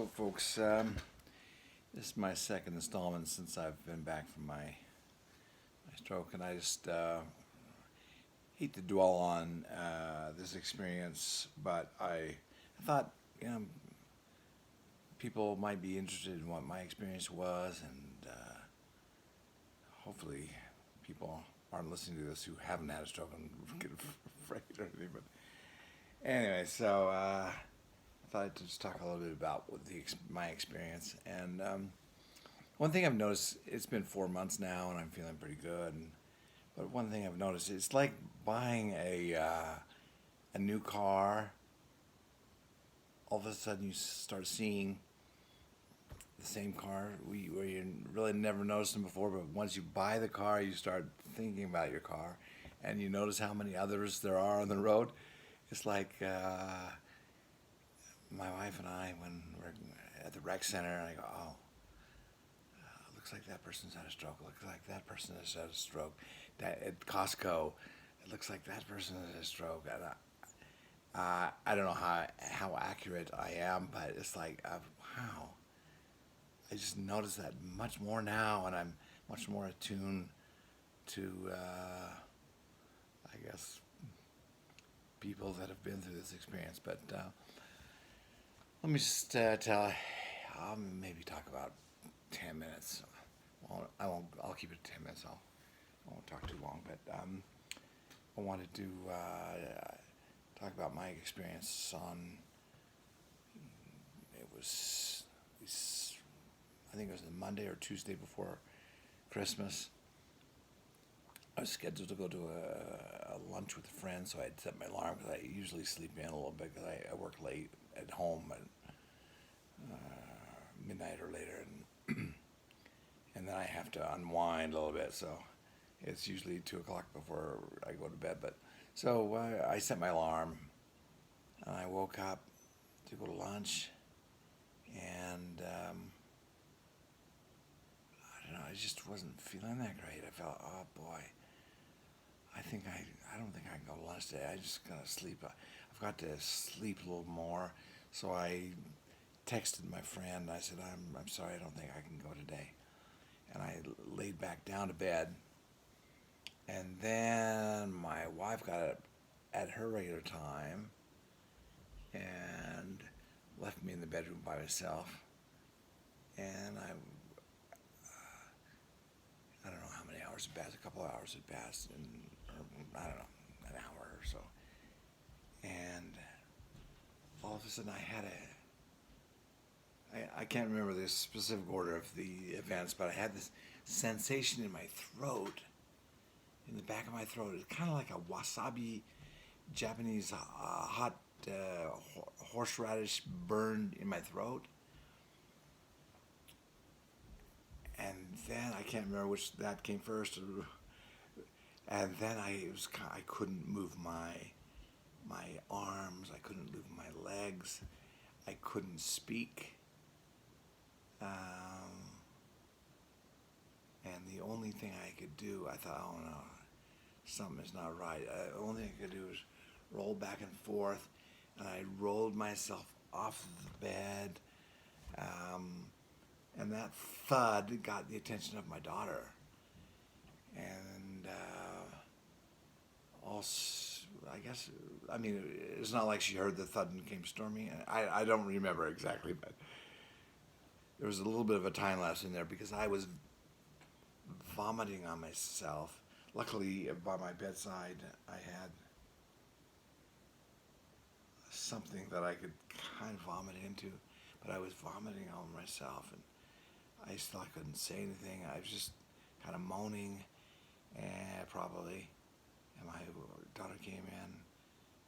Hello, folks. This is my second installment since I've been back from my stroke, and I just hate to dwell on this experience, but I thought, you know, people might be interested in what my experience was, and hopefully people aren't listening to this who haven't had a stroke and get afraid or anything. But anyway, so I thought I'd just talk a little bit about my experience. And one thing I've noticed, it's been 4 months now, and I'm feeling pretty good. But one thing I've noticed, it's like buying a new car. All of a sudden, you start seeing the same car where you really never noticed them before. But once you buy the car, you start thinking about your car, and you notice how many others there are on the road. It's like my wife and I, when we're at the rec center, and I go, oh, looks like that person's had a stroke. Looks like that person has had a stroke. At Costco, it looks like that person has had a stroke. And I don't know how accurate I am, but it's like, wow. I just notice that much more now, and I'm much more attuned to, I guess, people that have been through this experience. But let me just tell. I'll maybe talk about 10 minutes. Well, I won't. I'll keep it 10 minutes. I won't talk too long. But I wanted to talk about my experience on. It was. I think it was the Monday or Tuesday before Christmas. I was scheduled to go to a lunch with a friend, so I had set my alarm because I usually sleep in a little bit because I work late at home at midnight or later, and then I have to unwind a little bit. So it's usually 2 o'clock before I go to bed. But so I set my alarm, and I woke up to go to lunch, and I don't know. I just wasn't feeling that great. I felt, oh boy. I don't think I can go to lunch today. I just gotta sleep. I've got to sleep a little more. So I texted my friend. I said, I'm sorry, I don't think I can go today. And I laid back down to bed. And then my wife got up at her regular time and left me in the bedroom by myself. And I don't know how many hours had passed. A couple of hours had passed, and or, I don't know, an hour or so. And all of a sudden, I can't remember the specific order of the events, but I had this sensation in my throat, in the back of my throat. It's kind of like a wasabi, Japanese hot horseradish burned in my throat. And then I can't remember which that came first. And then I couldn't move my arms. I couldn't move my legs. I couldn't speak. And the only thing I could do, I thought, oh no, something is not right. The only thing I could do was roll back and forth, and I rolled myself off the bed, and that thud got the attention of my daughter, and I guess, I mean, it's not like she heard the thud and came storming. I don't remember exactly, but there was a little bit of a time lapse in there because I was vomiting on myself. Luckily, by my bedside, I had something that I could kind of vomit into, but I was vomiting on myself, and I couldn't say anything. I was just kind of moaning, and probably, and my daughter came in,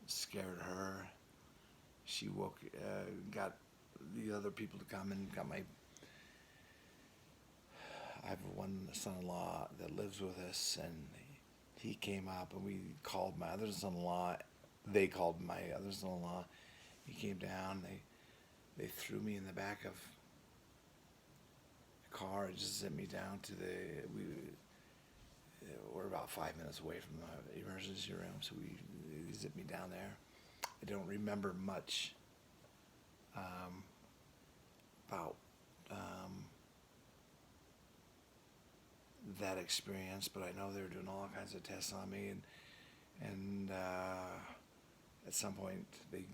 scared her. She got the other people to come and got I have one son-in-law that lives with us, and he came up, and we called my other son-in-law. They called my other son-in-law. He came down. They threw me in the back of the car and just sent me down to we're about 5 minutes away from the emergency room, so they zipped me down there. I don't remember much. about that experience, but I know they were doing all kinds of tests on me, and at some point they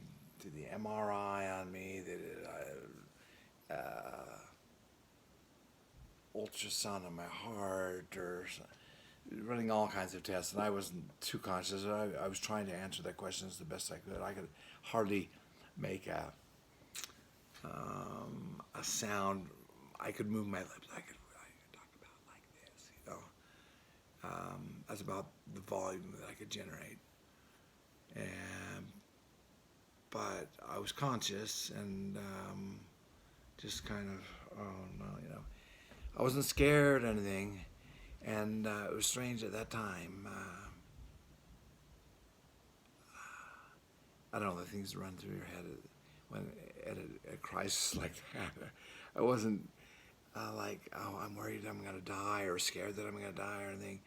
did the MRI on me. They did ultrasound on my heart, or running all kinds of tests, and I wasn't too conscious. I was trying to answer their questions the best I could. I could hardly make a sound. I could move my lips. I could talk about like this, you know. That's about the volume that I could generate. And but I was conscious and just kind of, oh no, you know, I wasn't scared or anything, and it was strange at that time. I don't know, the things that run through your head when at a crisis like that. I wasn't like, oh, I'm worried I'm gonna die or scared that I'm gonna die or anything.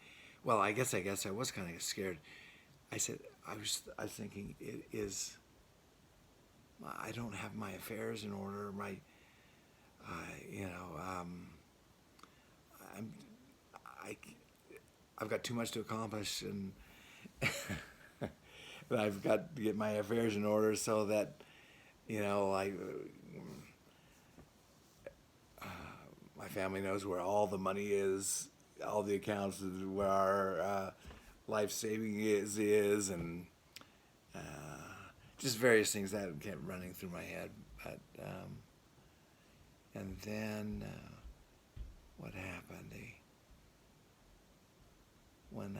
Well, I guess I was kind of scared. I was thinking it is. I don't have my affairs in order. You know, I'm, I, I've got too much to accomplish, and I've got to get my affairs in order so that, you know, like my family knows where all the money is, all the accounts is where our life saving is, and just various things that kept running through my head. But and then what happened? When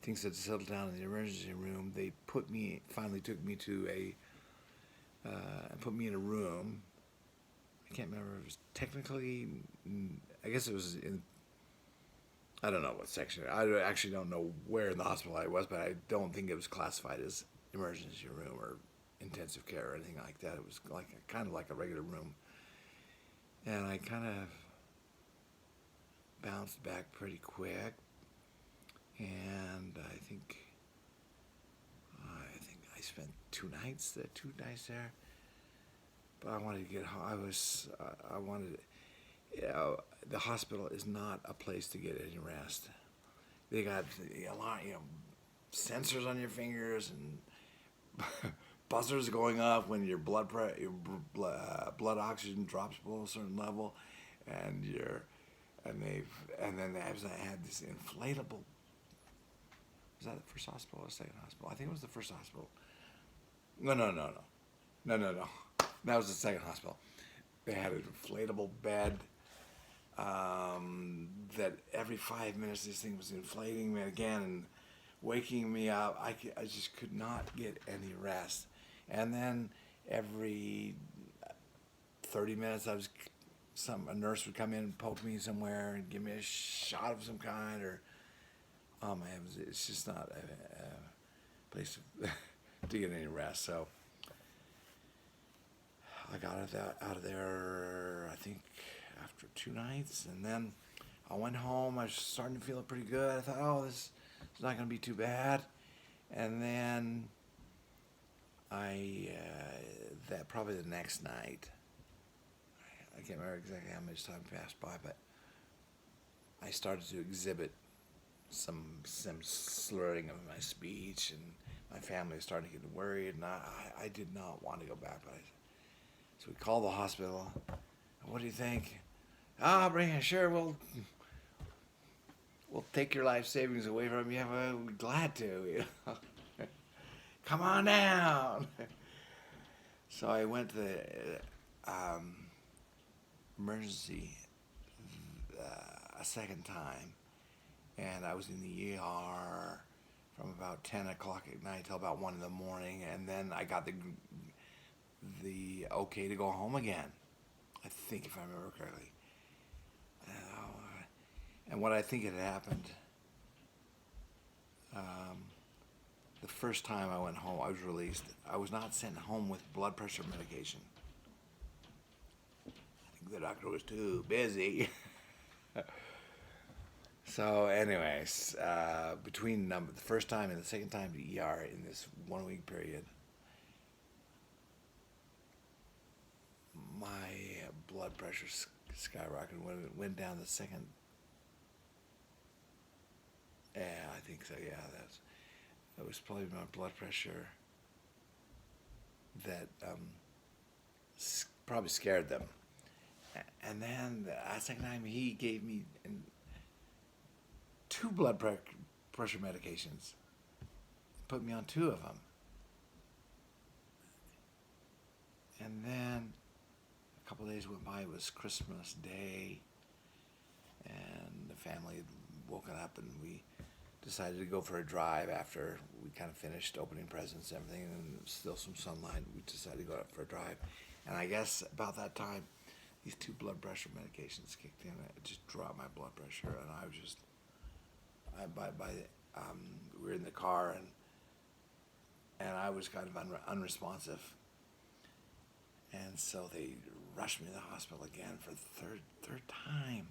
things had settled down in the emergency room, they finally took me to put me in a room. I can't remember if it was technically, I guess it was in, I don't know what section. I actually don't know where in the hospital I was, but I don't think it was classified as emergency room or intensive care or anything like that. It was kind of like a regular room. And I kind of bounced back pretty quick, and I think I spent 2 nights there. But I wanted to get home. I wanted, you know, the hospital is not a place to get any rest. They got a lot, you know, sensors on your fingers and buzzers going off when your blood oxygen drops below a certain level, and then they had this inflatable. Was that the first hospital or the second hospital? I think it was the first hospital. No. That was the second hospital. They had an inflatable bed that every 5 minutes this thing was inflating me again and waking me up. I just could not get any rest. And then every 30 minutes, a nurse would come in and poke me somewhere and give me a shot of some kind, or oh man, it's just not a place to get any rest. So I got out of there, I think, after 2 nights, and then I went home. I was starting to feel pretty good. I thought, oh, this is not going to be too bad. And then that probably the next night, I can't remember exactly how much time passed by, but I started to exhibit some slurring of my speech, and my family was starting to get worried, and I did not want to go back. So we called the hospital. What do you think? Sure, we'll take your life savings away from you. We're glad to. You know? Come on down. So I went to the emergency a second time, and I was in the ER from about 10 o'clock at night till about 1 in the morning, and then I got the okay to go home again, I think, if I remember correctly. And what I think had happened, the first time I went home, I was released. I was not sent home with blood pressure medication. I think the doctor was too busy. So anyways, between the first time and the second time to ER in this 1 week period, my blood pressure skyrocketed when it went down the second. Yeah, I think so. Yeah, that was probably my blood pressure that probably scared them. And then the second time he gave me two pressure medications, put me on two of them. And then a couple of days went by. It was Christmas Day, and the family had woken up, and we decided to go for a drive after we kind of finished opening presents and everything, and there was still some sunlight. We decided to go out for a drive, and I guess about that time, these two blood pressure medications kicked in. It just dropped my blood pressure, and I was just, we were in the car, and I was kind of unresponsive. And so they rushed me to the hospital again for the third time.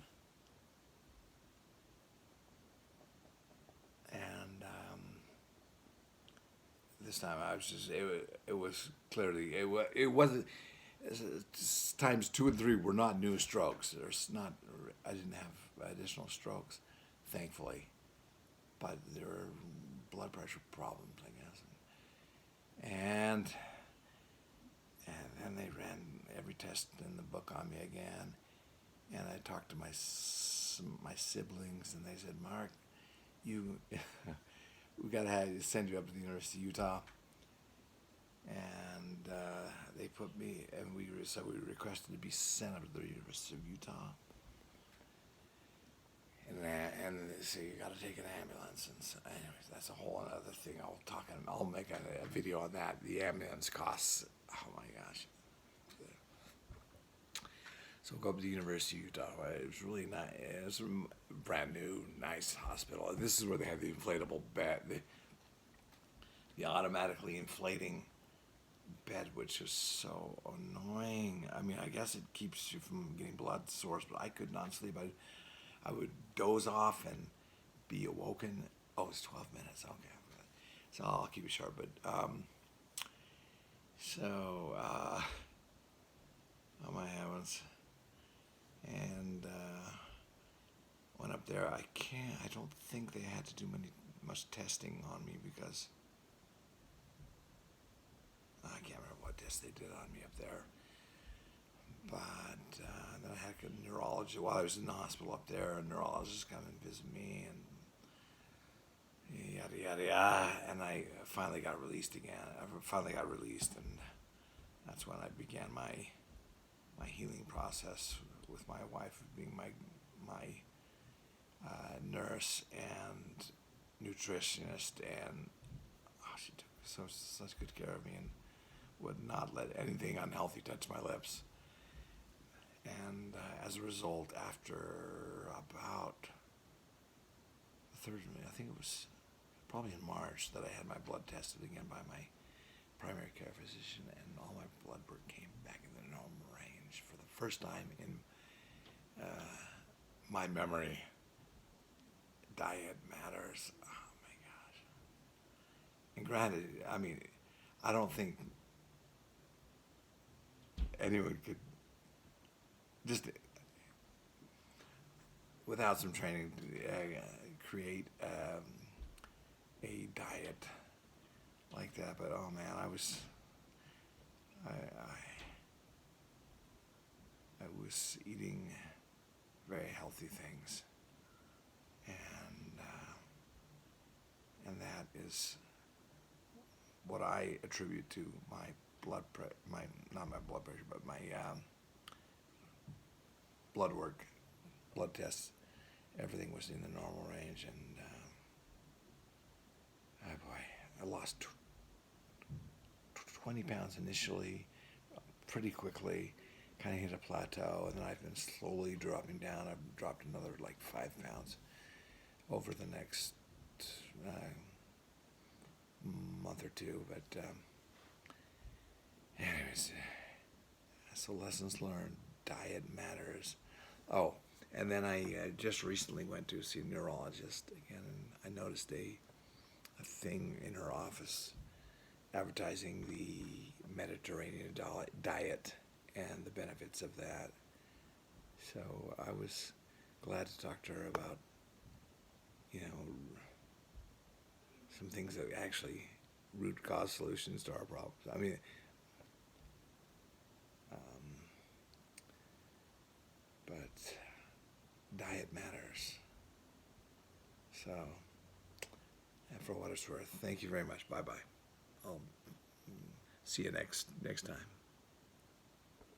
And this time I was just, it was clearly, it wasn't, times 2 and 3 were not new strokes. I didn't have additional strokes, thankfully. But there were blood pressure problems, I guess. And then they ran every test in the book on me again. And I talked to my siblings, and they said, "Mark, we got to send you up to the University of Utah." And they put me, and we requested to be sent up to the University of Utah. And they say you got to take an ambulance. And so, anyways, that's a whole other thing. I'll make a video on that. The ambulance costs. Oh my gosh. So go up to the University of Utah. It was really nice. It was a brand new, nice hospital. And this is where they had the inflatable bed, the automatically inflating bed, which is so annoying. I mean, I guess it keeps you from getting blood sores, but I could not sleep. I would doze off and be awoken. Oh, it's 12 minutes. Okay. So I'll keep it short. But, oh my heavens. And went up there. I don't think they had to do much testing on me because I can't remember what tests they did on me up there. But then I had a neurologist while I was in the hospital up there. A neurologist come and visit me, and yada yada yada. And I finally got released again. And that's when I began my healing process with my wife being my nurse and nutritionist, and she took such good care of me and would not let anything unhealthy touch my lips. And as a result, after about the third, I think it was probably in March, that I had my blood tested again by my primary care physician, and all my blood work came back in the normal range for the first time in my memory. Diet matters. Oh my gosh. And granted, I mean, I don't think anyone could just without some training create a diet like that. But oh man, I was eating very healthy things, and that is what I attribute to my not my blood pressure, but my blood work, blood tests. Everything was in the normal range, and oh boy, I lost 20 pounds initially, pretty quickly. Kind of hit a plateau, and then I've been slowly dropping down. I've dropped another like 5 pounds over the next month or two. But anyways, so lessons learned. Diet matters. Oh, and then I just recently went to see a neurologist again, and I noticed a thing in her office advertising the Mediterranean diet and the benefits of that. So I was glad to talk to her about, you know, some things that actually root cause solutions to our problems. I mean, but diet matters. So, and for what it's worth, thank you very much. Bye bye. I'll see you next time.